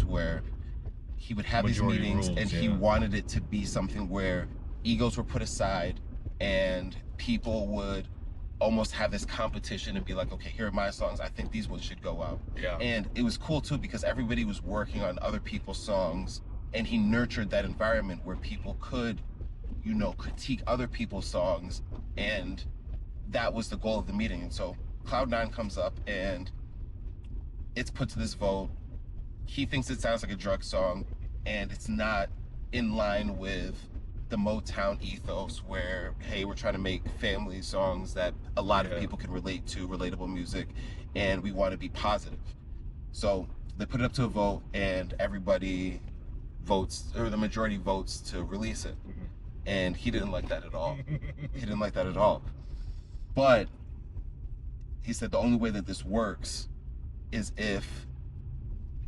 where he would have these meetings and he wanted it to be something where egos were put aside and people would almost have this competition and be like, okay, here are my songs, I think these ones should go out. Yeah. And it was cool too because everybody was working on other people's songs, and he nurtured that environment where people could, you know, critique other people's songs, and that was the goal of the meeting. And so Cloud9 comes up and it's put to this vote. He thinks it sounds like a drug song, and it's not in line with the Motown ethos where, hey, we're trying to make family songs that a lot of people can relate to, relatable music, and we want to be positive. So they put it up to a vote, and everybody votes, or the majority votes to release it. And he didn't like that at all. He didn't like that at all. But he said the only way that this works is if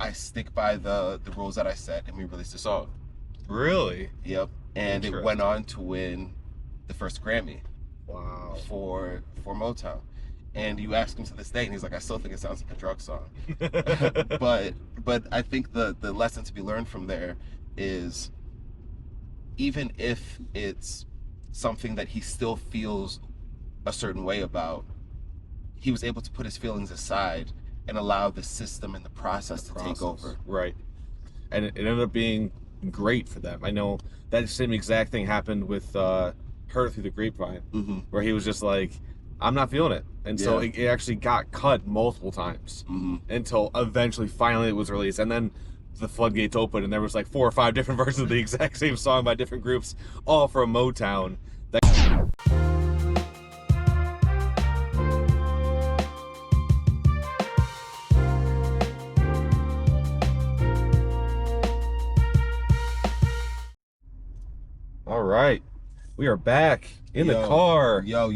I stick by the rules that I set and we release the song. Really? Yep. And it went on to win the first Grammy. Wow. For Motown. And you ask him to this day, and he's like, I still think it sounds like a drug song. but I think the lesson to be learned from there is, even if it's something that he still feels a certain way about, he was able to put his feelings aside and allow the system and the process to take over. Right. And it ended up being great for them. I know that same exact thing happened with Her Through the Grapevine, where he was just like, I'm not feeling it. And so it actually got cut multiple times until eventually finally it was released. And then the floodgates opened and there was like 4 or 5 different versions of the exact same song by different groups, all from Motown. All right, we are back in the car. Yo.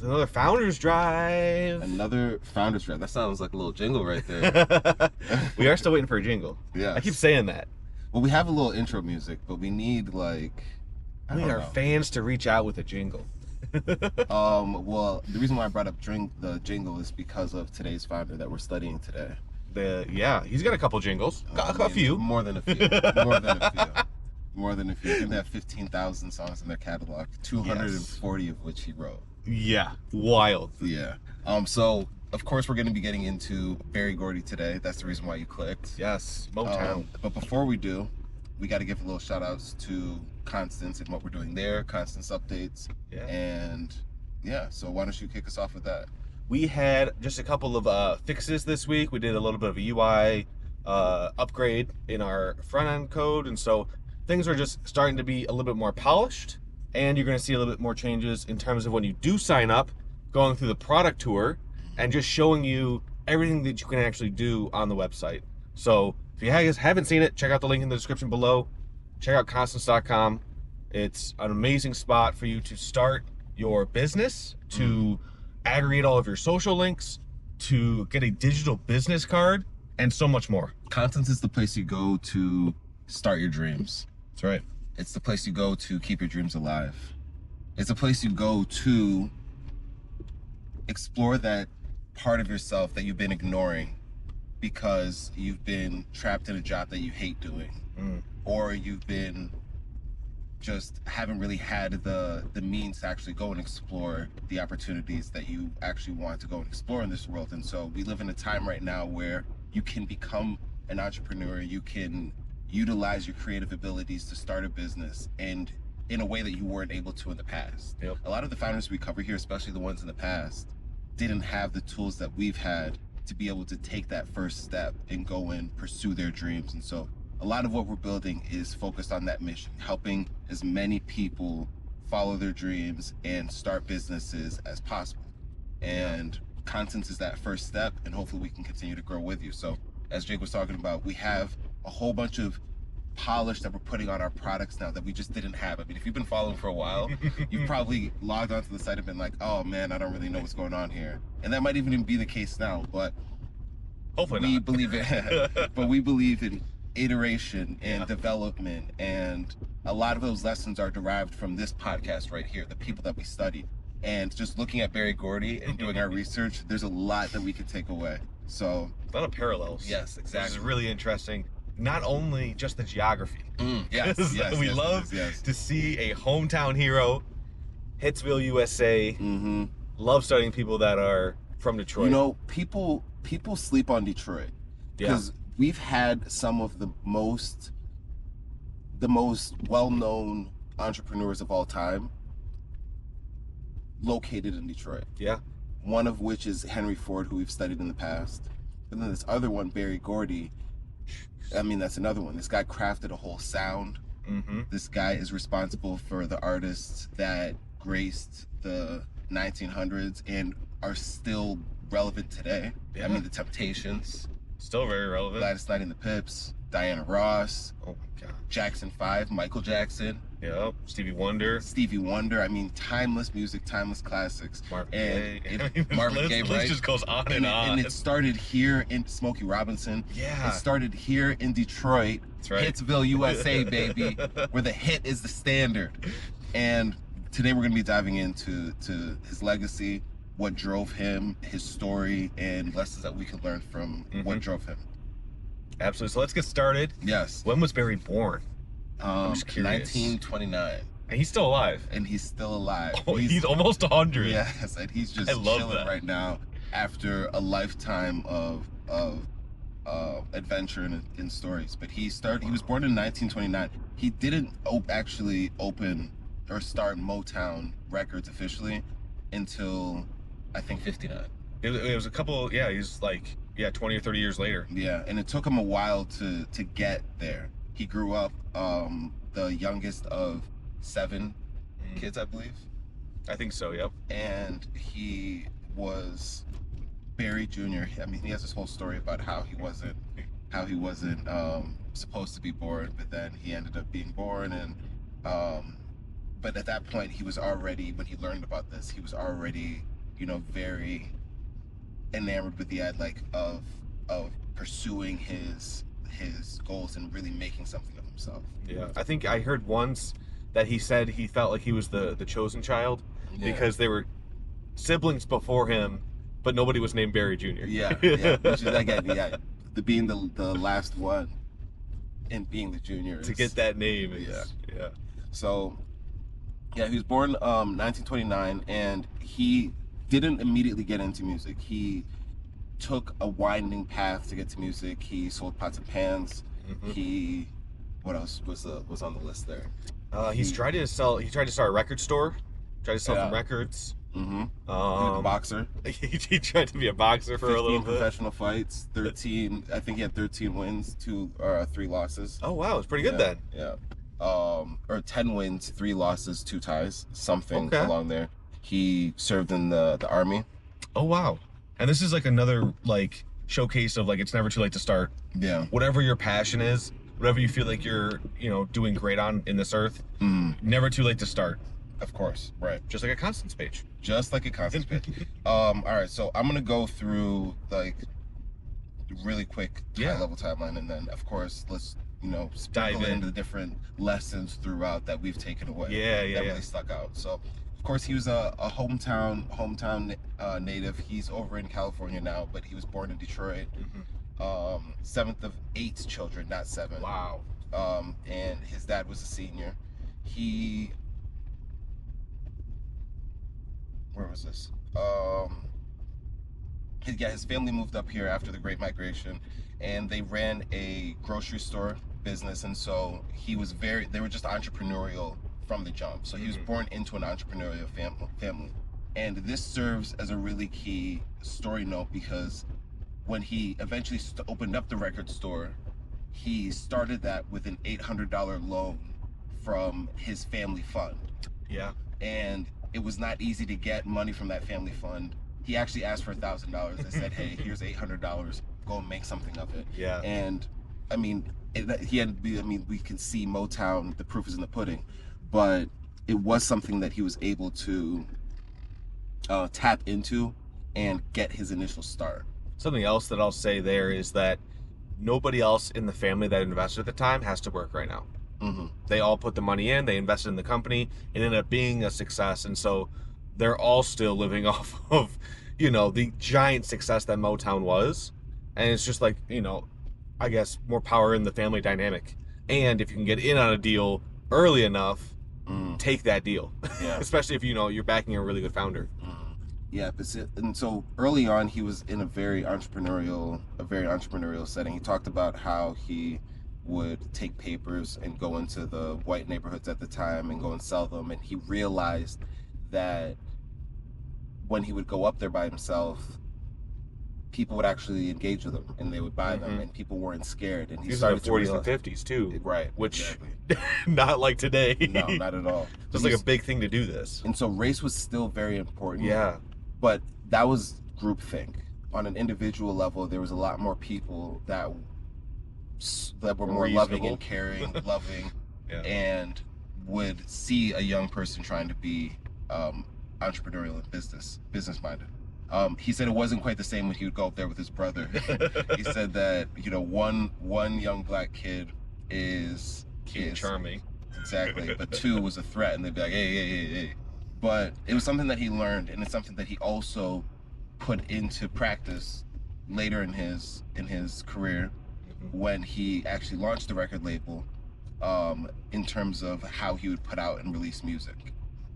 Another Founders Drive. Another Founders Drive. That sounds like a little jingle right there. We are still waiting for a jingle. Yeah. I keep saying that. Well, we have a little intro music, but we need like... We need our fans to reach out with a jingle. Well, the reason why I brought up the jingle is because of today's founder that we're studying today. He's got a couple jingles. A few. More than a few. More than a few. More than a few. I think they have 15,000 songs in their catalog, 240 of which he wrote. Yeah, wild. Yeah. So of course we're going to be getting into Gordy today. That's the reason why you clicked. Yes, Motown. But before we do, we got to give a little shout outs to Constance and what we're doing there, Constance updates. Yeah. And yeah, so why don't you kick us off with that? We had just a couple of fixes this week. We did a little bit of a UI upgrade in our front end code, and so things are just starting to be a little bit more polished, and you're going to see a little bit more changes in terms of when you do sign up, going through the product tour and just showing you everything that you can actually do on the website. So if you haven't seen it, check out the link in the description below. Check out constance.com. It's an amazing spot for you to start your business, to aggregate all of your social links, to get a digital business card, and so much more. Constance is the place you go to start your dreams. That's right. It's the place you go to keep your dreams alive. It's a place you go to explore that part of yourself that you've been ignoring because you've been trapped in a job that you hate doing, or you've been just haven't really had the means to actually go and explore the opportunities that you actually want to go and explore in this world. And so we live in a time right now where you can become an entrepreneur, you can utilize your creative abilities to start a business, and in a way that you weren't able to in the past. Yep. A lot of the founders we cover here, especially the ones in the past, didn't have the tools that we've had to be able to take that first step and go and pursue their dreams. And so a lot of what we're building is focused on that mission, helping as many people follow their dreams and start businesses as possible. And Constance is that first step, and hopefully we can continue to grow with you. So as Jake was talking about, we have a whole bunch of polish that we're putting on our products now that we just didn't have. I mean, if you've been following for a while, you've probably logged onto the site and been like, oh man, I don't really know what's going on here. And that might even be the case now, but hopefully we not. believe it. But we believe in iteration and development, and a lot of those lessons are derived from this podcast right here, the people that we studied. And just looking at Barry Gordy and doing our research, there's a lot that we could take away. So a lot of parallels. yes, exactly. Which is really interesting. Not only just the geography. Yes, yes, we yes, love yes. to see a hometown hero, Hitsville USA. Love studying people that are from Detroit. You know, people sleep on Detroit because we've had some of the most well-known entrepreneurs of all time located in Detroit. Yeah. One of which is Henry Ford, who we've studied in the past. And then this other one, Barry Gordy. I mean, that's another one. This guy crafted a whole sound. This guy is responsible for the artists that graced the 1900s and are still relevant today. Yeah. I mean, the Temptations. Still very relevant. Gladys Knight and the Pips. Diana Ross. Oh my God. Jackson 5. Michael Jackson. Yeah, Stevie Wonder. I mean, timeless music, timeless classics. Marvin Gaye. Marvin Gaye, right? Just goes on and on. And it started here in Smokey Robinson. Yeah. It started here in Detroit. That's right. Hitsville, USA, baby, where the hit is the standard. And today we're going to be diving into his legacy, what drove him, his story, and lessons that we can learn from what drove him. Absolutely. So let's get started. Yes. When was Barry born? I'm just curious. 1929. And he's still alive. And he's still alive. Oh, he's almost 100. Yes, and he's just chilling right now after a lifetime of adventure and stories. But he was born in 1929. He didn't actually open or start Motown Records officially until I think 59. It was a couple, he's like 20 or 30 years later. Yeah, and it took him a while to get there. He grew up the youngest of 7 kids, I believe. I think so, yep. And he was Barry Jr. I mean, he has this whole story about how he wasn't supposed to be born, but then he ended up being born. And but at that point, he was already, when he learned about this, he was already, very enamored with the idea of pursuing his goals and really making something of himself. Yeah, I think I heard once that he said he felt like he was the chosen child because there were siblings before him, but nobody was named Barry Jr. Yeah, which is again, being the last one and being the junior to get that name. Yeah. So, he was born 1929, and he didn't immediately get into music. He took a winding path to get to music. He sold pots and pans. What else was on the list there? He tried to start a record store. Tried to sell some records. He was a boxer. He tried to be a boxer for a little bit. Professional fights. 13. I think he had 13 wins, 2 or 3 losses. Oh wow, it's pretty good then. Yeah. Or 10 wins, 3 losses, 2 ties, something along there. He served in the army. Oh wow. And this is like another showcase of it's never too late to start. Yeah. Whatever your passion is, whatever you feel like you're, doing great on in this earth, never too late to start. Of course, right. Just like a Constance page. Just like a Constance page. All right, so I'm gonna go through really quick high-level timeline, and then of course let's dive into the different lessons throughout that we've taken away. That really stuck out. So, of course, he was a hometown native. He's over in California now, but he was born in Detroit. 7th of 8 children, not 7. Wow. And his dad was a senior. Where was this? His family moved up here after the Great Migration, and they ran a grocery store business, and so they were just entrepreneurial from the jump. So he was born into an entrepreneurial family. And this serves as a really key story note because when he eventually opened up the record store, he started that with an $800 loan from his family fund. Yeah. And it was not easy to get money from that family fund. He actually asked for $1,000. They said, hey, here's $800. Go and make something of it. Yeah. And I mean, we can see Motown, the proof is in the pudding, but it was something that he was able to tap into and get his initial start. Something else that I'll say there is that nobody else in the family that invested at the time has to work right now. They all put the money in, they invested in the company, it ended up being a success. And so they're all still living off of, the giant success that Motown was. And it's just like, I guess more power in the family dynamic. And if you can get in on a deal early enough, take that deal. Yeah. Especially if you're backing a really good founder. Yeah, and so early on, he was in a very entrepreneurial setting. He talked about how he would take papers and go into the white neighborhoods at the time and go and sell them. And he realized that when he would go up there by himself, people would actually engage with him and they would buy them, and people weren't scared. And he started in the 40s and 50s too, right? Which exactly. not like today. No, not at all. Just like a big thing to do this. And so race was still very important. Yeah. But that was groupthink. On an individual level, there was a lot more people that were more loving and caring, loving, and would see a young person trying to be entrepreneurial and business minded. He said it wasn't quite the same when he would go up there with his brother. He said that one young black kid is charming, exactly, but two was a threat, and they'd be like, hey. But it was something that he learned, and it's something that he also put into practice later in his career when he actually launched the record label, in terms of how he would put out and release music.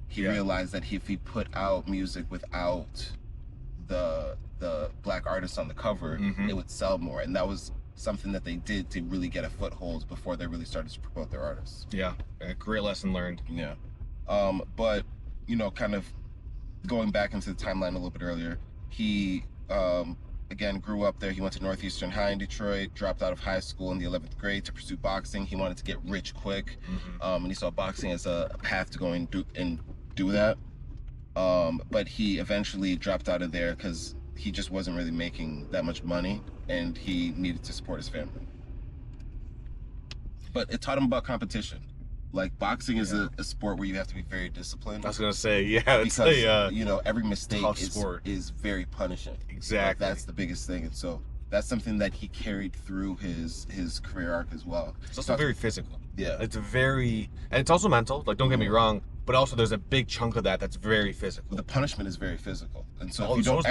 He realized that if he put out music without the black artist on the cover, it would sell more, and that was something that they did to really get a foothold before they really started to promote their artists. Yeah, a great lesson learned. Yeah. But kind of going back into the timeline a little bit earlier, he again grew up there. He went to Northeastern High in Detroit, dropped out of high school in the 11th grade to pursue boxing. He wanted to get rich quick, and he saw boxing as a path to go and do that. But he eventually dropped out of there because he just wasn't really making that much money, and he needed to support his family. But it taught him about competition. Like, boxing is a sport where you have to be very disciplined. I was gonna say, it's because every mistake is very punishing. Exactly. That's the biggest thing, and so that's something that he carried through his career arc as well. It's also very physical. Yeah, and it's also mental. Like, don't get me wrong, but also there's a big chunk of that's very physical. The punishment is very physical, and so if you don't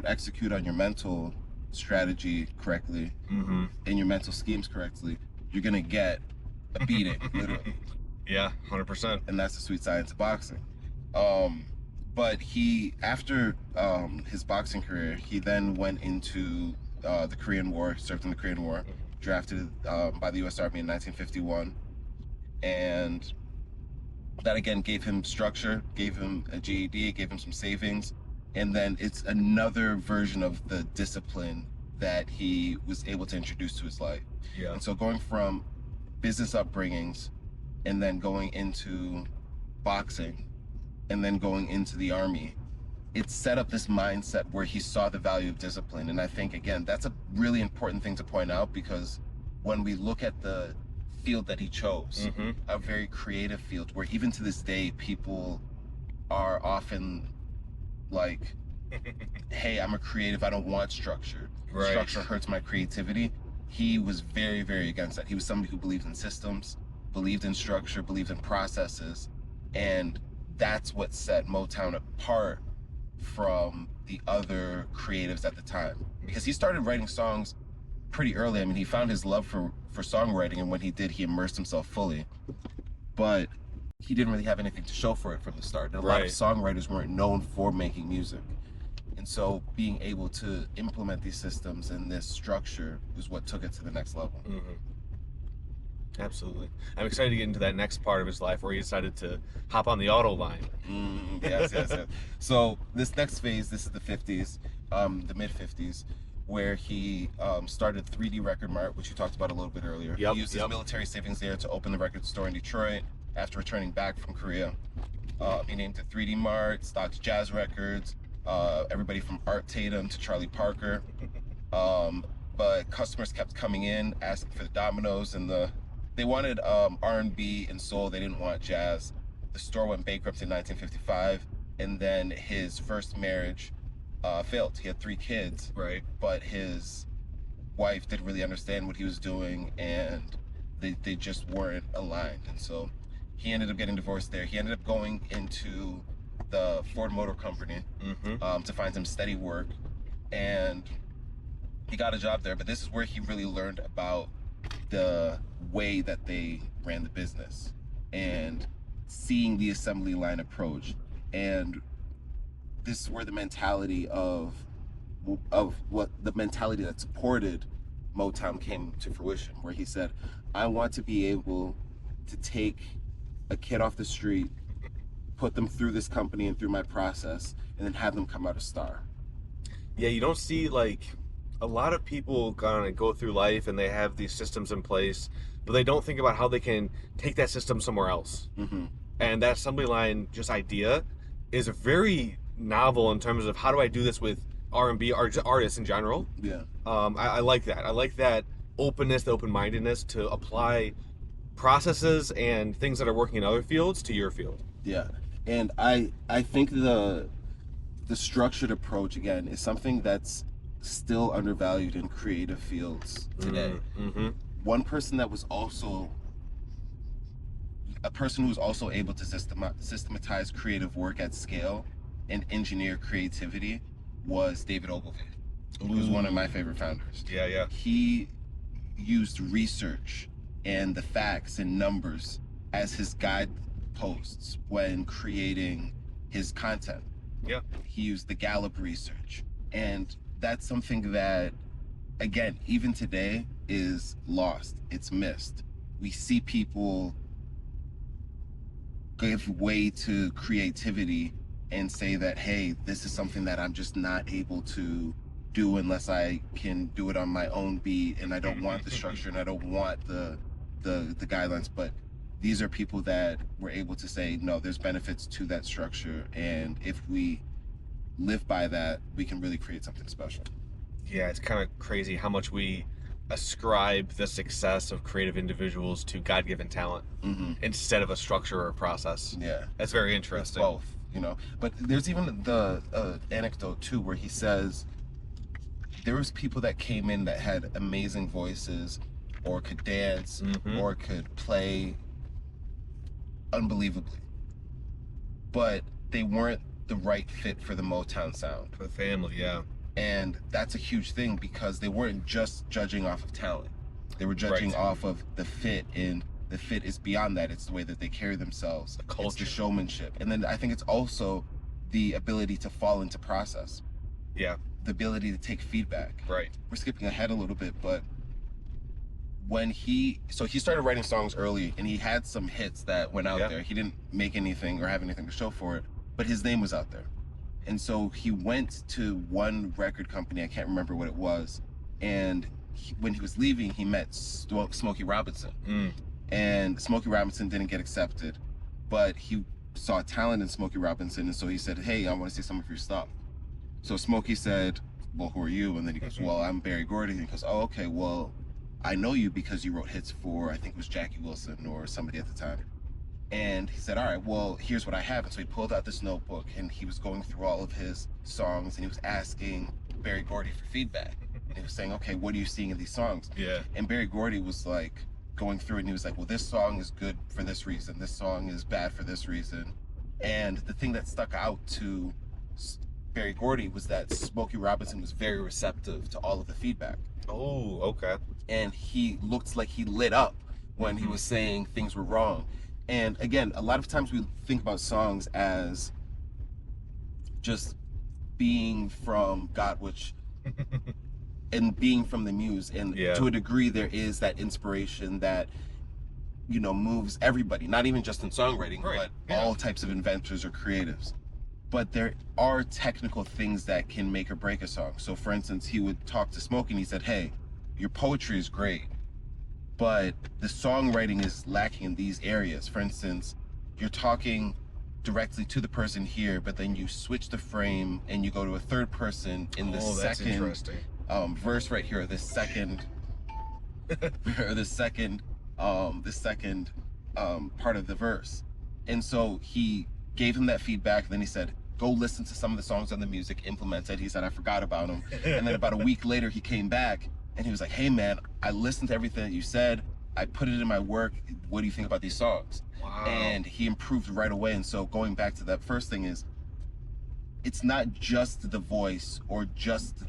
execute on your mental strategy correctly and your mental schemes correctly, you're gonna get a beating, literally. Yeah, 100%. And that's the sweet science of boxing. But he, after his boxing career, he then went into the Korean War, served in the Korean War, drafted by the U.S. Army in 1951, and that again gave him structure, gave him a GED, gave him some savings, and then it's another version of the discipline that he was able to introduce to his life. Yeah. And so going from business upbringings and then going into boxing and then going into the army, it set up this mindset where he saw the value of discipline. And I think, again, that's a really important thing to point out, because when we look at the field that he chose, a very creative field where even to this day people are often like, hey, I'm a creative, I don't want structure. Right. Structure hurts my creativity. He was very, very against that. He was somebody who believed in systems, believed in structure, believed in processes, and that's what set Motown apart from the other creatives at the time. Because he started writing songs pretty early. I mean, he found his love for songwriting, and when he did, he immersed himself fully. But he didn't really have anything to show for it from the start. And a lot of songwriters weren't known for making music. And so being able to implement these systems and this structure is what took it to the next level. Absolutely. I'm excited to get into that next part of his life where he decided to hop on the auto line. Yes. So this next phase, this is the 50s, the mid-50s, where he started 3D Record Mart, which you talked about a little bit earlier. He used his military savings there to open the record store in Detroit after returning back from Korea. He named it 3D Mart, stocked jazz records, everybody from Art Tatum to Charlie Parker. But customers kept coming in asking for the Dominoes, and they wanted R&B and soul. They didn't want jazz. The store went bankrupt in 1955, and then his first marriage failed. He had 3 kids, but his wife didn't really understand what he was doing, and they just weren't aligned. And so he ended up getting divorced there. He ended up going into the Ford Motor Company to find some steady work, and he got a job there. But this is where he really learned about the way that they ran the business and seeing the assembly line approach. And this is where the mentality of what the mentality that supported Motown came to fruition, where he said, I want to be able to take a kid off the street, put them through this company and through my process, and then have them come out a star. Yeah, you don't see like a lot of people kind of go through life and they have these systems in place, but they don't think about how they can take that system somewhere else. And that assembly line just idea is very novel in terms of how do I do this with R&B artists in general. Yeah. I like that. I like that openness, the open-mindedness to apply processes and things that are working in other fields to your field. Yeah. And I think the structured approach, again, is something that's still undervalued in creative fields today. One person that was also a person who's also able to systematize creative work at scale and engineer creativity was David Ogilvy, who was one of my favorite founders. Yeah. He used research and the facts and numbers as his guideposts when creating his content. Yeah. He used the Gallup research. And that's something that, again, even today is lost. It's missed. We see people give way to creativity and say that, hey, this is something that I'm just not able to do unless I can do it on my own beat, and I don't want the structure and I don't want the guidelines. But these are people that were able to say, no, there's benefits to that structure, and if we live by that, we can really create something special. Yeah, it's kind of crazy how much we ascribe the success of creative individuals to God-given talent instead of a structure or a process. Yeah. That's very interesting. It's both, you know. But there's even the anecdote too where he says there was people that came in that had amazing voices or could dance or could play unbelievably, but they weren't the right fit for the Motown sound. For the family, yeah. And that's a huge thing because they weren't just judging off of talent. They were judging off of the fit, and the fit is beyond that. It's the way that they carry themselves. The culture. It's the showmanship. And then I think it's also the ability to fall into process. Yeah. The ability to take feedback. Right. We're skipping ahead a little bit, but when he started writing songs early, and he had some hits that went out there. He didn't make anything or have anything to show for it, but his name was out there. And so he went to one record company, I can't remember what it was, and when he was leaving, he met Smokey Robinson. And Smokey Robinson didn't get accepted, but he saw talent in Smokey Robinson, and so he said, hey, I want to see some of your stuff. So Smokey said, well, who are you? And then he goes, well, I'm Barry Gordy. And he goes, oh, okay, well, I know you because you wrote hits for, I think it was Jackie Wilson or somebody at the time. And he said, all right, well, here's what I have. And so he pulled out this notebook, and he was going through all of his songs, and he was asking Barry Gordy for feedback. And he was saying, okay, what are you seeing in these songs? Yeah. And Barry Gordy was like going through it, and he was like, well, this song is good for this reason. This song is bad for this reason. And the thing that stuck out to Barry Gordy was that Smokey Robinson was very receptive to all of the feedback. Oh, okay. And he looked like he lit up when he was saying things were wrong. And again, a lot of times we think about songs as just being from God, which and being from the muse. And to a degree, there is that inspiration that, you know, moves everybody, not even just in songwriting, but all types of inventors or creatives. But there are technical things that can make or break a song. So for instance, he would talk to Smokey and he said, hey, your poetry is great, but the songwriting is lacking in these areas. For instance, you're talking directly to the person here, but then you switch the frame and you go to a third person in the second verse right here, or this second or the second part of the verse. And so he gave him that feedback, and then he said, go listen to some of the songs on the music, implement it. He said, I forgot about them. And then about a week later, he came back and he was like, hey man, I listened to everything that you said. I put it in my work. What do you think about these songs? Wow. And he improved right away. And so going back to that first thing is, it's not just the voice or just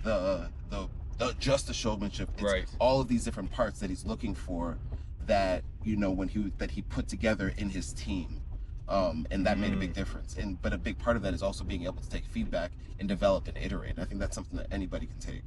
just the showmanship. It's Right. all of these different parts that he's looking for that, you know, that he put together in his team. And that made a big difference. But a big part of that is also being able to take feedback and develop and iterate. I think that's something that anybody can take.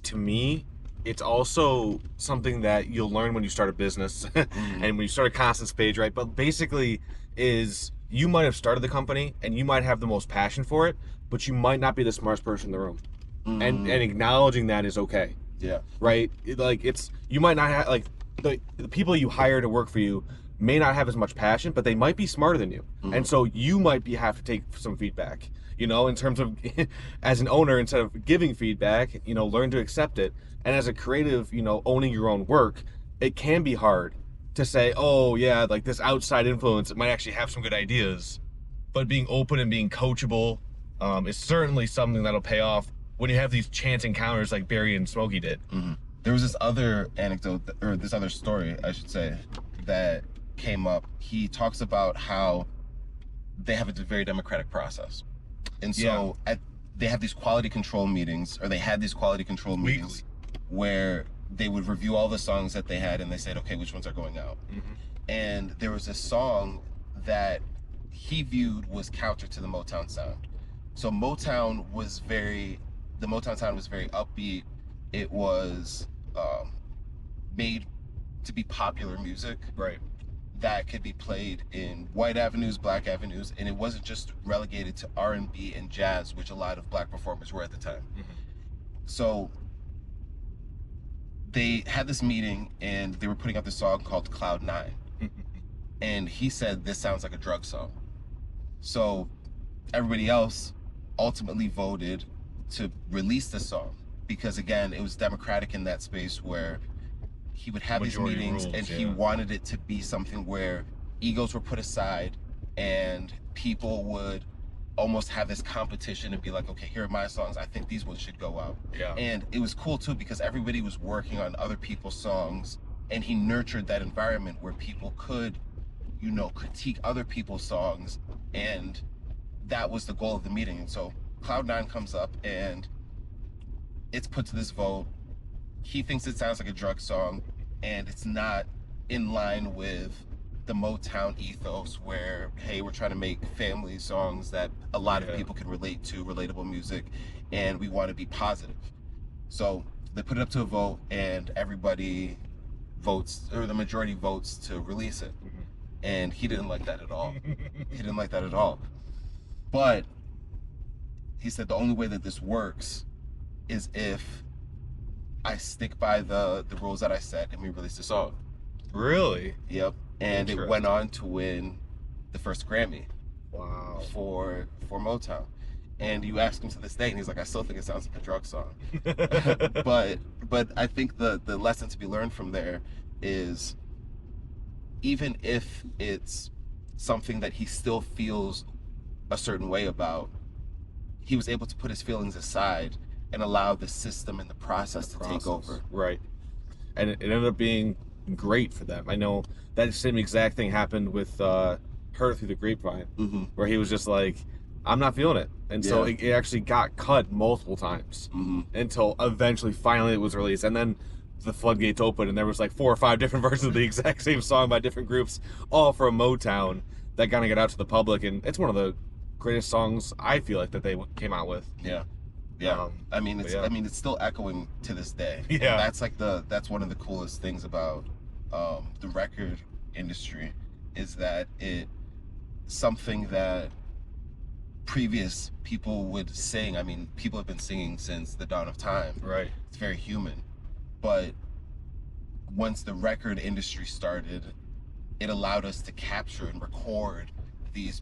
To me, it's also something that you'll learn when you start a business and when you start a constants page, right? But basically is you might have started the company and you might have the most passion for it, but you might not be the smartest person in the room. And acknowledging that is okay. Yeah. Right? Like it's you might not have like the people you hire to work for you may not have as much passion, but they might be smarter than you. And so you might have to take some feedback, you know, in terms of as an owner, instead of giving feedback, you know, learn to accept it. And as a creative, you know, owning your own work, it can be hard to say, oh yeah, like this outside influence, it might actually have some good ideas, but being open and being coachable is certainly something that'll pay off when you have these chance encounters like Barry and Smokey did. There was this other anecdote, or this other story, I should say, that came up. He talks about how they have a very democratic process. And so they have these quality control meetings, or they had these quality control meetings where they would review all the songs that they had and they said, okay, which ones are going out? And there was a song that he viewed was counter to the Motown sound. So the Motown sound was very upbeat. It was made to be popular music. Right. That could be played in white avenues, black avenues, and it wasn't just relegated to R&B and jazz, which a lot of black performers were at the time. So they had this meeting and they were putting out this song called Cloud 9. And he said, this sounds like a drug song. So everybody else ultimately voted to release the song because, again, it was democratic in that space where he would have these meetings and he wanted it to be something where egos were put aside and people would almost have this competition and be like, okay, here are my songs. I think these ones should go out. Yeah. And it was cool too because everybody was working on other people's songs and he nurtured that environment where people could, you know, critique other people's songs, and that was the goal of the meeting. And so Cloud 9 comes up and it's put to this vote. He thinks it sounds like a drug song and it's not in line with the Motown ethos where, hey, we're trying to make family songs that a lot of people can relate to, relatable music, and we want to be positive. So they put it up to a vote and everybody votes, or the majority votes to release it. And he didn't like that at all. He didn't like that at all. But he said the only way that this works is if I stick by the rules that I set and we release the song. Really? Yep. And it went on to win the first Grammy. Wow. For Motown. And you ask him to this day and he's like, I still think it sounds like a drug song. but I think the lesson to be learned from there is, even if it's something that he still feels a certain way about, he was able to put his feelings aside and allow the system and the process to take over. Right. And it ended up being great for them. I know that same exact thing happened with Her Through the Grapevine, where he was just like, I'm not feeling it. And so it actually got cut multiple times until eventually finally it was released. And then the floodgates opened and there was like 4 or 5 different versions of the exact same song by different groups, all from Motown, that kind of got out to the public. And it's one of the greatest songs I feel like that they came out with. I mean, it's still echoing to this day. That's like that's one of the coolest things about the record industry, is that it's something that previous people would sing. I mean, people have been singing since the dawn of time. Right. It's very human. But once the record industry started, it allowed us to capture and record these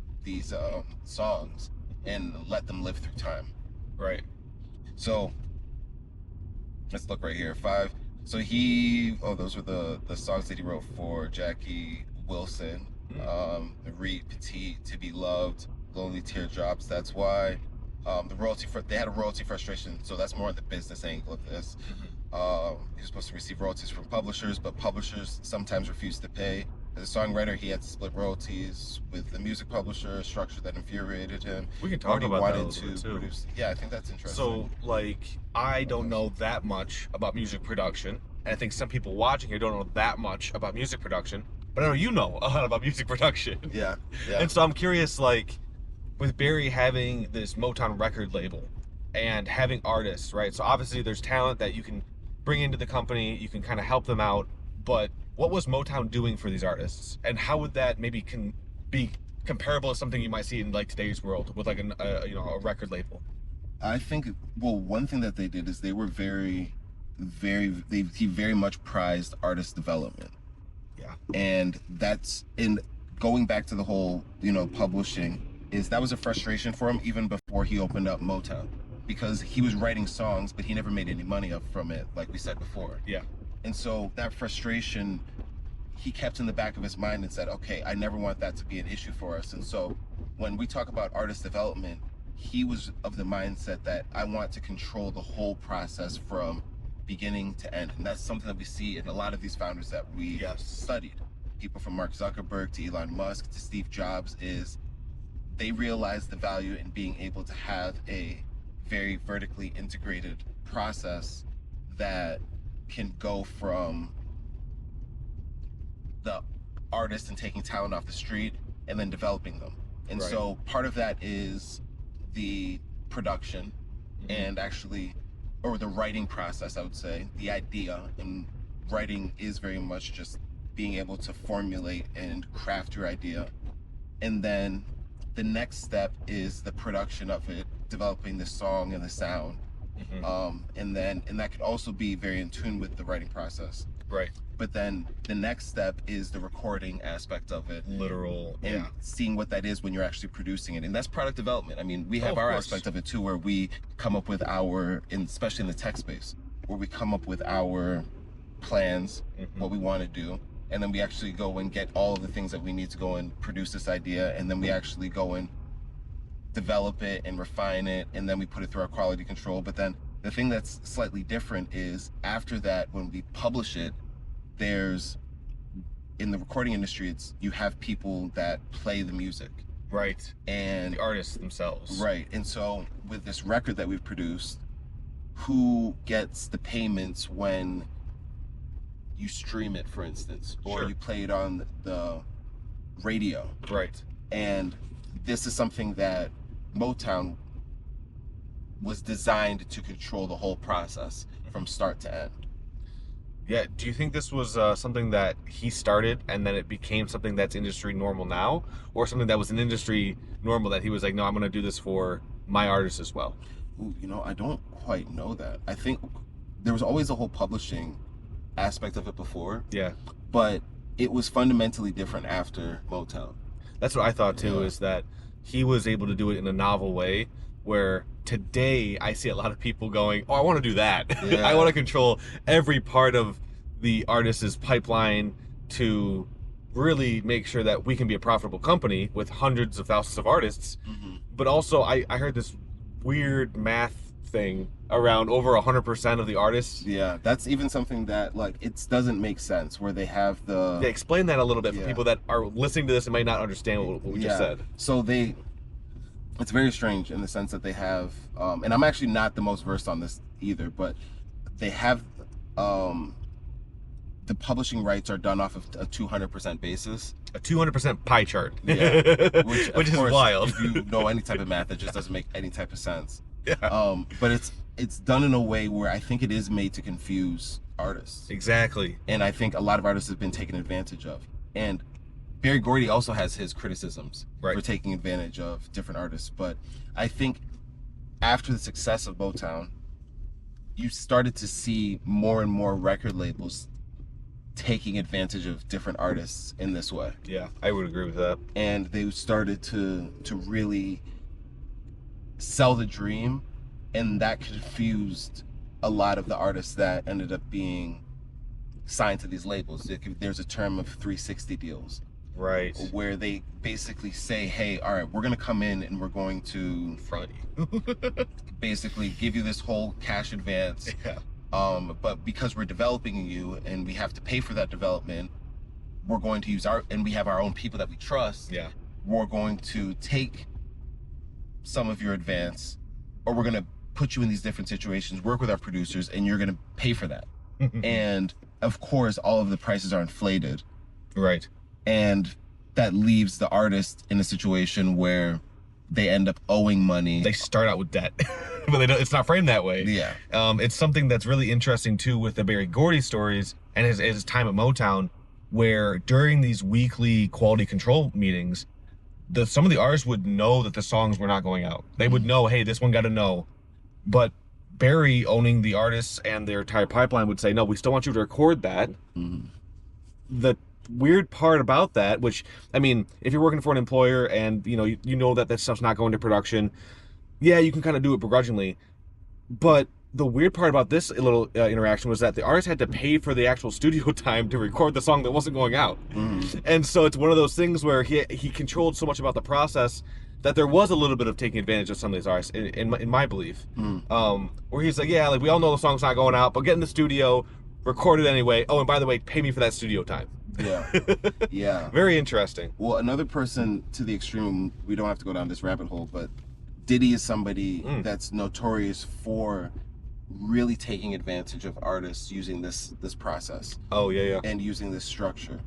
songs and let them live through time. Right. So let's look right here. 5. So those were the songs that he wrote for Jackie Wilson, Reed Petit, To Be Loved, Lonely Teardrops, That's Why. They had a royalty frustration, so that's more on the business angle of this. He was supposed to receive royalties from publishers, but publishers sometimes refused to pay. As a songwriter, he had to split royalties with the music publisher, a structure that infuriated him. We can talk Gordy about that a wanted little bit to too. produce. Yeah, I think that's interesting. So, like, I don't know that much about music production, and I think some people watching here don't know that much about music production, but I know you know a lot about music production. Yeah, yeah. And so I'm curious, like, with Barry having this Motown record label and having artists, right? So obviously there's talent that you can bring into the company, you can kind of help them out, but what was Motown doing for these artists, and how would that maybe be comparable to something you might see in like today's world with like a record label? I think, well, one thing that they did is they were he very much prized artist development. Yeah. And that's in going back to the whole, publishing, is that was a frustration for him even before he opened up Motown, because he was writing songs, but he never made any money up from it, like we said before. Yeah. And so that frustration, he kept in the back of his mind and said, okay, I never want that to be an issue for us. And so when we talk about artist development, he was of the mindset that I want to control the whole process from beginning to end. And that's something that we see in a lot of these founders that we studied. People from Mark Zuckerberg to Elon Musk to Steve Jobs, is they realized the value in being able to have a very vertically integrated process that can go from the artist and taking talent off the street and then developing them. And Right. so part of that is the production and actually, or the writing process, I would say, the idea. And writing is very much just being able to formulate and craft your idea. And then the next step is the production of it, developing the song and the sound. And that could also be very in tune with the writing process. Right. But then the next step is the recording aspect of it. Literal. And Yeah. seeing what that is when you're actually producing it. And that's product development. I mean, we have Of our course. aspect of it too, where we come up with especially in the tech space, where we come up with our plans, what we want to do. And then we actually go and get all of the things that we need to go and produce this idea. And then we actually go and develop it and refine it. And then we put it through our quality control. But then the thing that's slightly different is after that, when we publish it, in the recording industry, you have people that play the music. Right. And The artists themselves. right. And so with this record that we've produced, who gets the payments when you stream it, for instance, or Sure. you play it on the radio? Right. And this is something that Motown was designed to control the whole process from start to end. Yeah. Do you think this was something that he started and then it became something that's industry normal now, or something that was an industry normal that he was like, no, I'm going to do this for my artists as well? Ooh, I don't quite know that. I think there was always a whole publishing aspect of it before, Yeah. but it was fundamentally different after Motown. That's what I thought too, Yeah. is that he was able to do it in a novel way where today I see a lot of people going, oh, I want to do that. Yeah. I want to control every part of the artist's pipeline to really make sure that we can be a profitable company with hundreds of thousands of artists. But also I heard this weird math thing around over 100% of the artists. Yeah, that's even something that it doesn't make sense, where they have the Yeah, explain that a little bit for Yeah. people that are listening to this and might not understand what we just said. So it's very strange in the sense that they have, and I'm actually not the most versed on this either, but they have, the publishing rights are done off of a 200% basis. A 200% pie chart. Yeah, which of is course, wild. If you know any type of math, it just doesn't make any type of sense. Yeah. But it's done in a way where I think it is made to confuse artists, Exactly. and I think a lot of artists have been taken advantage of. And Barry Gordy also has his criticisms Right. for taking advantage of different artists. But I think after the success of Motown, you started to see more and more record labels taking advantage of different artists in this way. Yeah, I would agree with that. And they started to really sell the dream, and that confused a lot of the artists that ended up being signed to these labels. There's a term of 360 deals, Right. where they basically say, hey, all right, we're going to come in and we're going to Front. basically give you this whole cash advance. Yeah. But because we're developing you and we have to pay for that development, we're going to use and we have our own people that we trust. Yeah. We're going to take some of your advance, or we're going to put you in these different situations, work with our producers, and you're going to pay for that. And of course, all of the prices are inflated. Right. And that leaves the artist in a situation where they end up owing money. They start out with debt, but they don't, it's not framed that way. Yeah. It's something that's really interesting too with the Barry Gordy stories and his time at Motown, where during these weekly quality control meetings, some of the artists would know that the songs were not going out. They would know, hey, this one got a no. But Barry, owning the artists and their entire pipeline, would say, no, we still want you to record that. The weird part about that, which, I mean, if you're working for an employer and you know that that stuff's not going to production, yeah, you can kind of do it begrudgingly. But the weird part about this little interaction was that the artist had to pay for the actual studio time to record the song that wasn't going out. And so it's one of those things where he controlled so much about the process that there was a little bit of taking advantage of some of these artists, in my belief. Where he's like, yeah, like, we all know the song's not going out, but get in the studio, record it anyway. Oh, and by the way, pay me for that studio time. Yeah. Yeah. Very interesting. Well, another person to the extreme, we don't have to go down this rabbit hole, but Diddy is somebody that's notorious for really taking advantage of artists using this process. Oh, yeah. And using this structure,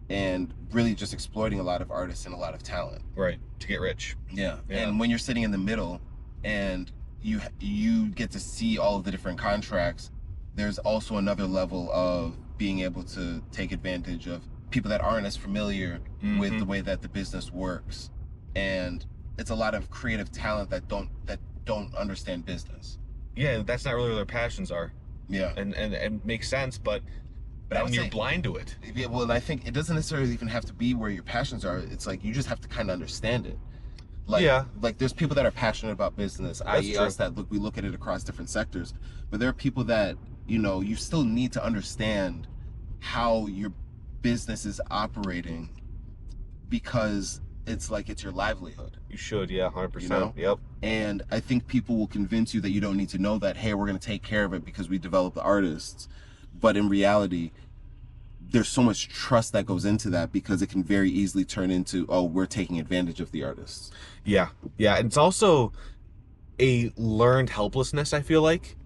and really just exploiting a lot of artists and a lot of talent. Right. To get rich. Yeah. And when you're sitting in the middle and you get to see all of the different contracts, there's also another level of being able to take advantage of people that aren't as familiar with the way that the business works. And it's a lot of creative talent that don't understand business. Yeah, that's not really where their passions are. Yeah. And makes sense, but when you're blind to it. Yeah, well, and I think it doesn't necessarily even have to be where your passions are. It's like you just have to kind of understand it. Like there's people that are passionate about business, i.e. us, that we look at it across different sectors. But there are people that, you still need to understand how your business is operating, because it's your livelihood. You should, yeah, 100%. Yep. And I think people will convince you that you don't need to know that, hey, we're going to take care of it because we develop the artists. But in reality, there's so much trust that goes into that, because it can very easily turn into, oh, we're taking advantage of the artists. Yeah. And it's also a learned helplessness, I feel like.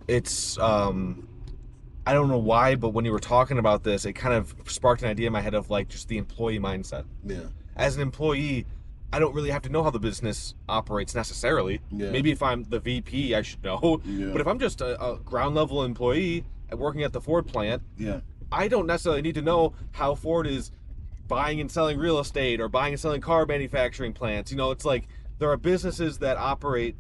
It's, I don't know why, but when you were talking about this, it kind of sparked an idea in my head of just the employee mindset. Yeah. As an employee, I don't really have to know how the business operates necessarily. Yeah. Maybe if I'm the VP, I should know. Yeah. But if I'm just a ground level employee working at the Ford plant, I don't necessarily need to know how Ford is buying and selling real estate or buying and selling car manufacturing plants. It's like there are businesses that operate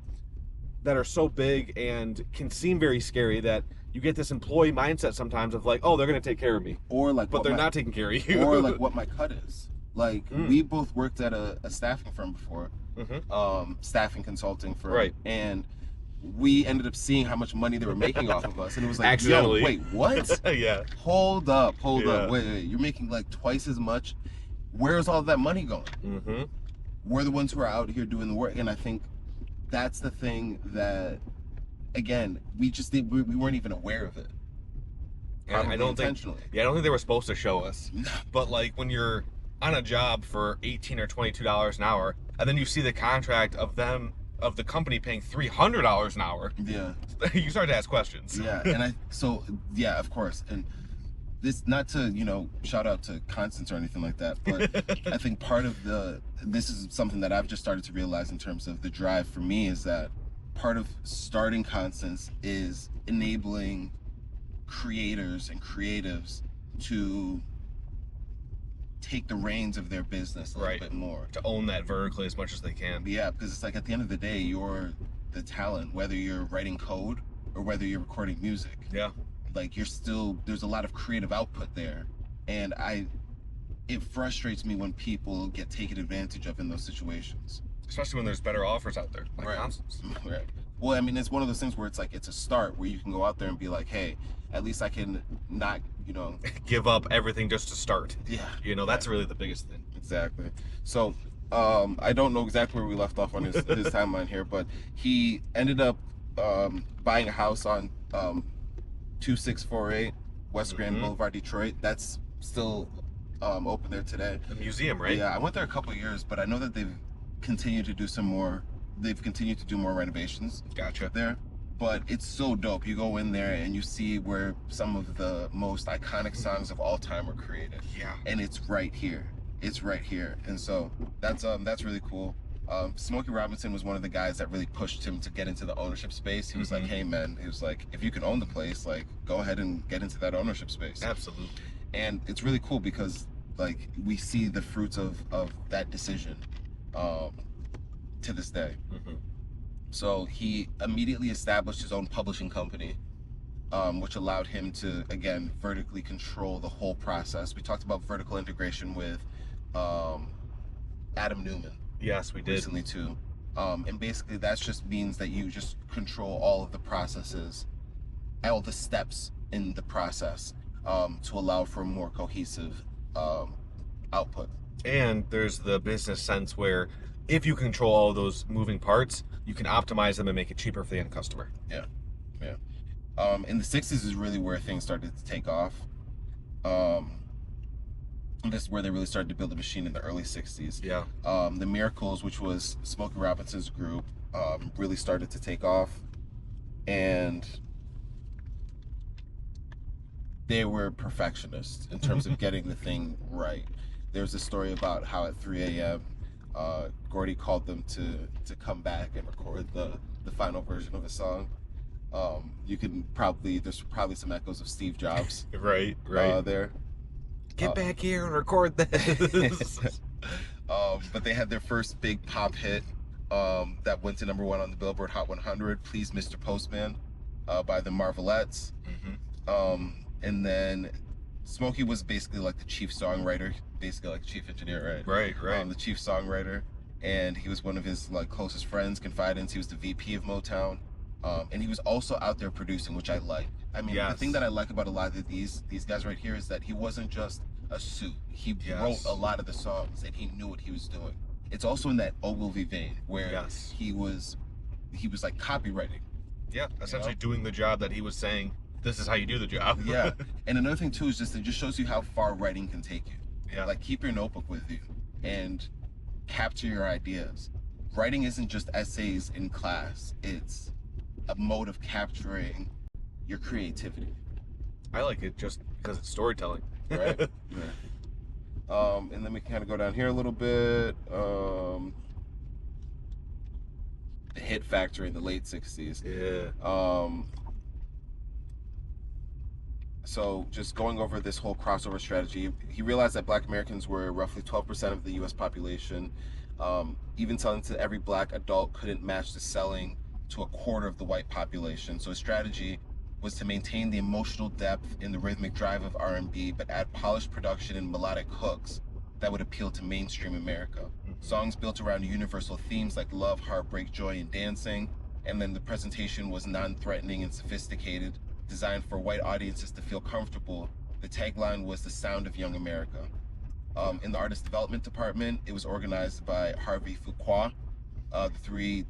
that are so big and can seem very scary that you get this employee mindset sometimes of like, oh, they're going to take care of me. Or but they're not taking care of you. Or like what my cut is. Like we both worked at a staffing firm before, staffing consulting firm. Right. And we ended up seeing how much money they were making off of us. And it was like, accidentally. Yo, wait, what? Yeah. Hold up. Wait, you're making like twice as much. Where's all that money going? We're the ones who are out here doing the work. And I think that's the thing that, again, we weren't even aware of it. I don't think they were supposed to show us. But like when you're on a job for $18 or $22 an hour, and then you see the contract of the company paying $300 an hour. Yeah. You start to ask questions. Yeah, and of course. And this, not to, shout out to Constance or anything like that, but I think part of this is something that I've just started to realize in terms of the drive for me, is that part of starting Constance is enabling creators and creatives to take the reins of their business a little bit more. To own that vertically as much as they can. Yeah, because it's like at the end of the day, you're the talent, whether you're writing code or whether you're recording music. Yeah. Like there's a lot of creative output there. And it frustrates me when people get taken advantage of in those situations. Especially when there's better offers out there, like Constance. Right. Well, I mean, it's one of those things where it's like, it's a start where you can go out there and be like, hey, at least I can not, give up everything just to start. Yeah. That's really the biggest thing. Exactly. So, I don't know exactly where we left off on his timeline here, but he ended up buying a house on 2648 West Grand Boulevard, Detroit. That's still opened there today. The museum, right? Yeah, I went there a couple of years, but I know that they've continued to do some more. They've continued to do more renovations. Gotcha. There, but it's so dope. You go in there and you see where some of the most iconic songs of all time were created. Yeah. And it's right here. It's right here, and so that's really cool. Smokey Robinson was one of the guys that really pushed him to get into the ownership space. He was like, "Hey, man," he was like, "if you can own the place, like, go ahead and get into that ownership space." Absolutely. And it's really cool because, like, we see the fruits of that decision to this day. So he immediately established his own publishing company, which allowed him to, again, vertically control the whole process. We talked about vertical integration with Adam Newman. Yes, we did. Recently too. And basically that just means that you just control all of the processes, all the steps in the process, to allow for a more cohesive output. And there's the business sense where if you control all those moving parts, you can optimize them and make it cheaper for the end customer. Yeah. In the 60s is really where things started to take off. This is where they really started to build the machine in the early 60s. Yeah. The Miracles, which was Smokey Robinson's group, really started to take off. And they were perfectionists in terms of getting the thing right. There's a story about how at 3 a.m., Gordy called them to come back and record the final version of a song. There's probably some echoes of Steve Jobs. Right. There. Get back here and record this. But they had their first big pop hit that went to #1 on the Billboard Hot 100, Please Mr. Postman, by the Marvelettes. And then Smokey was basically like the chief songwriter, basically like chief engineer, right? Right. The chief songwriter, and he was one of his like closest friends, confidants. He was the VP of Motown, and he was also out there producing, which I like. I mean, the thing that I like about a lot of these guys right here is that he wasn't just a suit. He wrote a lot of the songs, and he knew what he was doing. It's also in that Ogilvy vein where he was like copywriting. Yeah, essentially doing the job that he was saying. This is how you do the job. Yeah, and another thing too is just it just shows you how far writing can take you. Yeah, like keep your notebook with you and capture your ideas. Writing isn't just essays in class; it's a mode of capturing your creativity. I like it just because it's storytelling. Right. And then we can kind of go down here a little bit. The hit factor in the late 60s. Yeah. So just going over this whole crossover strategy, he realized that Black Americans were roughly 12% of the U.S. population. Even selling to every Black adult couldn't match the selling to a quarter of the white population. So his strategy was to maintain the emotional depth in the rhythmic drive of R&B, but add polished production and melodic hooks that would appeal to mainstream America. Songs built around universal themes like love, heartbreak, joy, and dancing. And then the presentation was non-threatening and sophisticated, designed for white audiences to feel comfortable. The tagline was the sound of young America. In the artist development department, it was organized by Harvey Fuqua. The three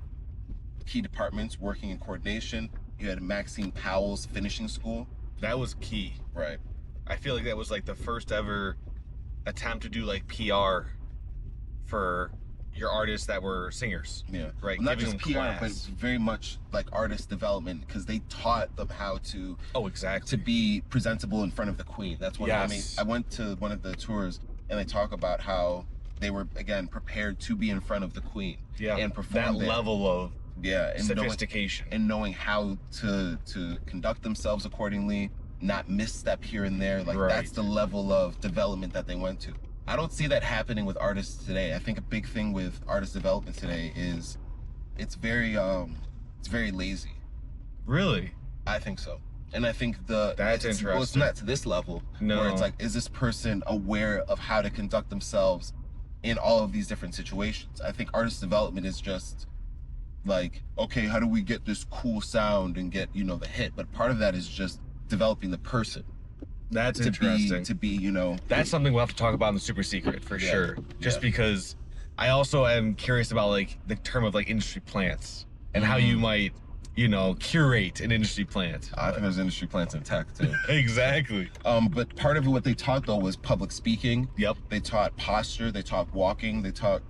key departments working in coordination. You had Maxine Powell's finishing school. That was key. Right. I feel like that was like the first ever attempt to do like PR for your artists that were singers. Yeah. Right. Well, not just PR, but very much like artist development, because they taught them how to. Oh, exactly. To be presentable in front of the Queen. That's what I mean. I went to one of the tours and they talk about how they were again prepared to be in front of the Queen. Yeah. And perform that level of and sophistication knowing how to conduct themselves accordingly, not misstep here and there. Like that's the level of development that they went to. I don't see that happening with artists today. I think a big thing with artist development today is it's very lazy. Really? I think so. And I think that's interesting. Well, it's not to this level. No. Where it's like, is this person aware of how to conduct themselves in all of these different situations? I think artist development is just like, okay, how do we get this cool sound and get, the hit? But part of that is just developing the person. That's interesting. To be, That's something we'll have to talk about in the Super Secret for sure. Just because I also am curious about like the term of like industry plants and how you might, curate an industry plant. I think there's industry plants in tech too. Exactly. But part of what they taught though was public speaking. Yep. They taught posture, they taught walking, they taught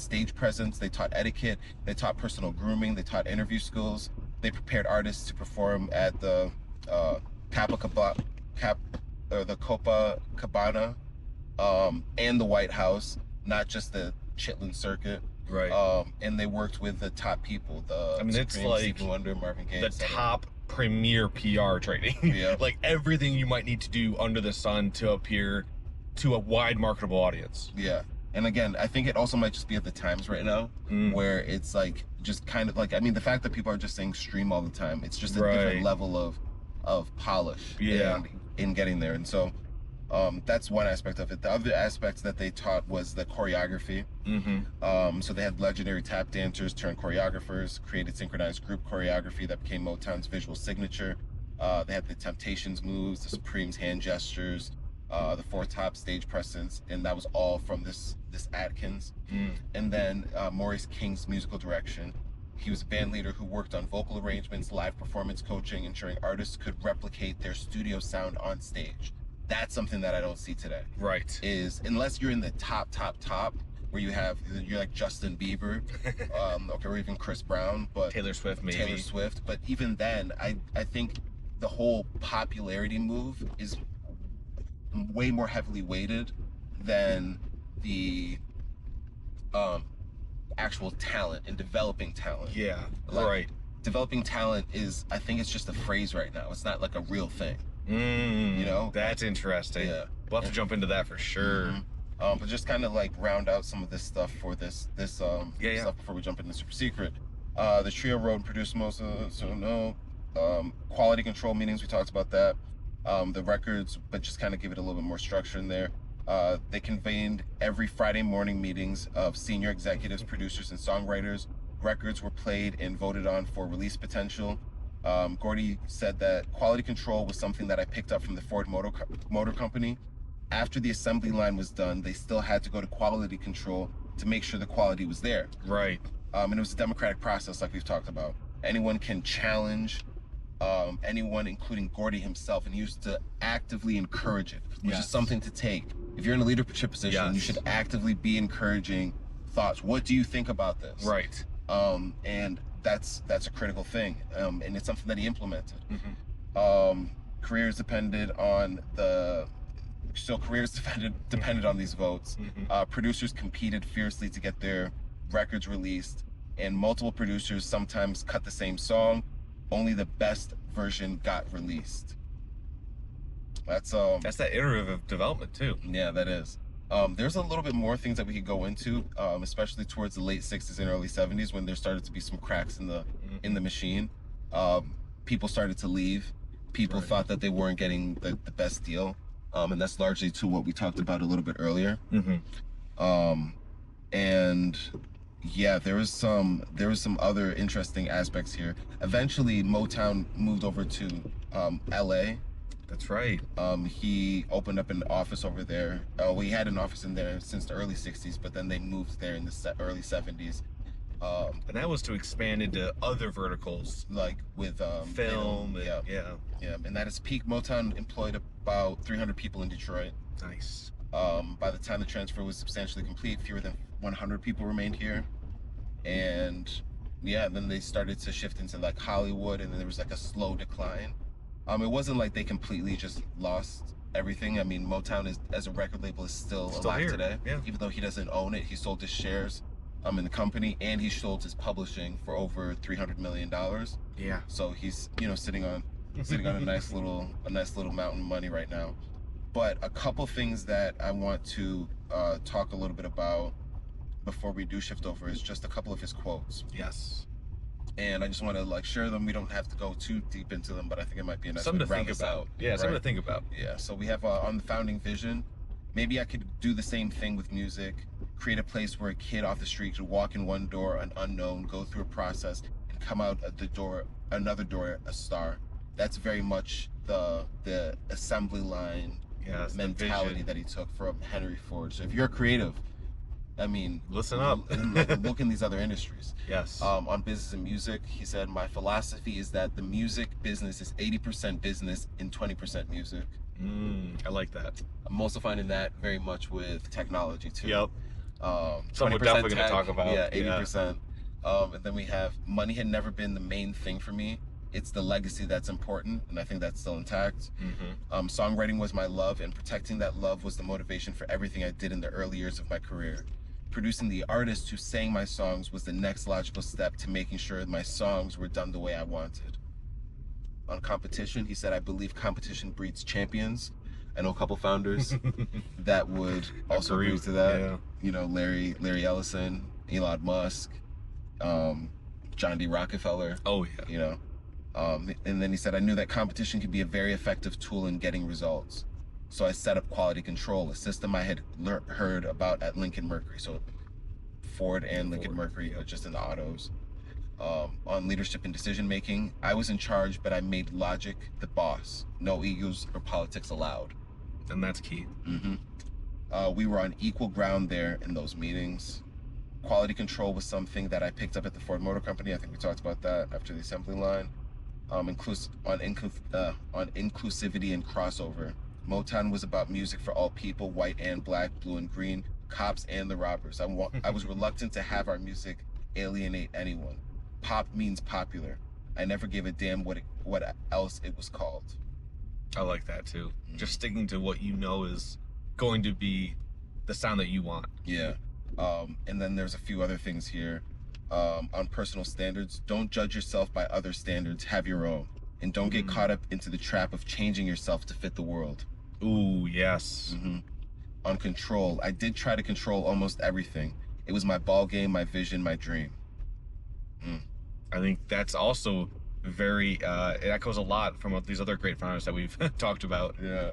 stage presence, they taught etiquette, they taught personal grooming, they taught interview skills. They prepared artists to perform at the the Copacabana, and the White House, not just the Chitlin circuit. Right. And they worked with the top people. It's like Stevie Wonder, Marvin Gaye, the top premier PR training. Yeah. Like everything you might need to do under the sun to appear to a wide marketable audience. Yeah. And again, I think it also might just be at the times right now, where it's like just kind of like, I mean, the fact that people are just saying stream all the time, it's just a different level of polish in getting there. And so that's one aspect of it. The other aspects that they taught was the choreography. So they had legendary tap dancers turned choreographers, created synchronized group choreography that became Motown's visual signature. They had the Temptations moves, the Supremes hand gestures, the Four Top stage presence, and that was all from this Atkins. And then Maurice King's musical direction. He was a band leader who worked on vocal arrangements, live performance coaching, ensuring artists could replicate their studio sound on stage. That's something that I don't see today. Right. Is unless you're in the top, where you're like Justin Bieber, or even Chris Brown, but Taylor Swift maybe. Taylor Swift, but even then, I think the whole popularity move is way more heavily weighted than the actual talent and developing talent. Yeah, like, right. Developing talent is, I think it's just a phrase right now. It's not like a real thing. That's interesting. Yeah, we'll have to jump into that for sure. But just kind of like round out some of this stuff for this stuff before we jump into Super Secret. The trio wrote and produced most of quality control meetings, we talked about that. The records, but just kind of give it a little bit more structure in there. They convened every Friday morning meetings of senior executives, producers, and songwriters. Records were played and voted on for release potential. Gordy said that quality control was something that I picked up from the Ford Motor Company. After the assembly line was done, they still had to go to quality control to make sure the quality was there. Right. And it was a democratic process, like we've talked about. Anyone can challenge anyone, including Gordy himself, and he used to actively encourage it, which is something to take. If you're in a leadership position, you should actively be encouraging thoughts. What do you think about this? Right. And that's a critical thing, and it's something that he implemented. Careers depended on these votes. Producers competed fiercely to get their records released, and multiple producers sometimes cut the same song. Only the best version got released. That's that iterative development too. Yeah, that is. There's a little bit more things that we could go into, especially towards the late 60s and early 70s when there started to be some cracks in the machine. People started to leave. People thought that they weren't getting the best deal, and that's largely to what we talked about a little bit earlier. And yeah, there was some other interesting aspects here. Eventually, Motown moved over to LA. That's right. He opened up an office over there. We had an office in there since the early 60s, but then they moved there in the early 70s. And that was to expand into other verticals, like with film. And at its peak, Motown employed about 300 people in Detroit. Nice. By the time the transfer was substantially complete, fewer than 100 people remained here. And then they started to shift into like Hollywood, and then there was like a slow decline. It wasn't like they completely just lost everything. I mean, Motown as a record label is still alive here today. Yeah. Even though he doesn't own it, he sold his shares in the company, and he sold his publishing for over $300 million. Yeah. So he's sitting on a nice little mountain of money right now. But a couple things that I want to talk a little bit about before we do shift over is just a couple of his quotes. Yes. And I just want to like share them. We don't have to go too deep into them, but I think it might be a nice way to round this out. Yeah, something to think about. Yeah, so we have on the founding vision, maybe I could do the same thing with music, create a place where a kid off the street could walk in one door, an unknown, go through a process, and come out at the door, another door, a star. That's very much the assembly line mentality that he took from Henry Ford. So if you're a creative, I mean, Listen up. look in these other industries. Yes. On business and music, he said, my philosophy is that the music business is 80% business and 20% music. I like that. I'm also finding that very much with technology too. Yep. 20% we're definitely going tech, to talk about. Yeah, 80%. And then we have money had never been the main thing for me. It's the legacy that's important, and I think that's still intact. Songwriting was my love, and protecting that love was the motivation for everything I did in the early years of my career. Producing the artist who sang my songs was the next logical step to making sure my songs were done the way I wanted. On competition, he said, I believe competition breeds champions. I know a couple founders that would also agree to that. Yeah. You know, Larry Ellison, Elon Musk, John D. Rockefeller. Oh, yeah. You know, and then he said, I knew that competition could be a very effective tool in getting results. So I set up quality control, a system I had heard about at Lincoln Mercury. So Ford and Lincoln Mercury are just in the autos. On leadership and decision making, I was in charge, but I made logic the boss. No egos or politics allowed. And that's key. We were on equal ground there in those meetings. Quality control was something that I picked up at the Ford Motor Company. I think we talked about that after the assembly line. On inclusivity and crossover. Motown was about music for all people, white and black, blue and green, cops and the robbers. I was reluctant to have our music alienate anyone. Pop means popular. I never gave a damn what else it was called. I like that too. Just sticking to what you know is going to be the sound that you want. Yeah. And then there's a few other things here. On personal standards, don't judge yourself by other standards, have your own. And don't get caught up into the trap of changing yourself to fit the world. Ooh, yes. On control, I did try to control almost everything. It was my ball game, my vision, my dream. I think that's also very, it echoes a lot from these other great founders that we've talked about. Yeah.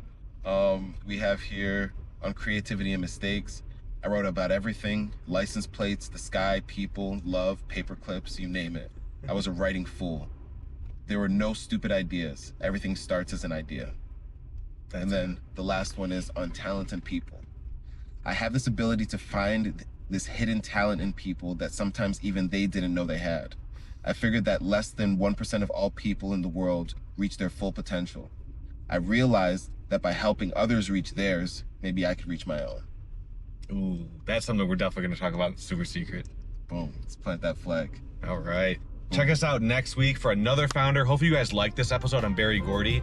We have here on creativity and mistakes. I wrote about everything, license plates, the sky, people, love, paper clips, you name it. I was a writing fool. There were no stupid ideas. Everything starts as an idea. And then the last one is on talent and people. I have this ability to find this hidden talent in people that sometimes even they didn't know they had. I figured that less than 1% of all people in the world reach their full potential. I realized that by helping others reach theirs, maybe I could reach my own. Ooh, that's something we're definitely going to talk about in Super Secret. Boom, let's plant that flag. All right. Check us out next week for another founder. Hopefully you guys liked this episode on Barry Gordy.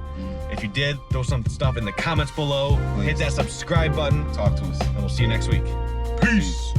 If you did, throw some stuff in the comments below. Please. Hit that subscribe button. Talk to us. And we'll see you next week. Peace.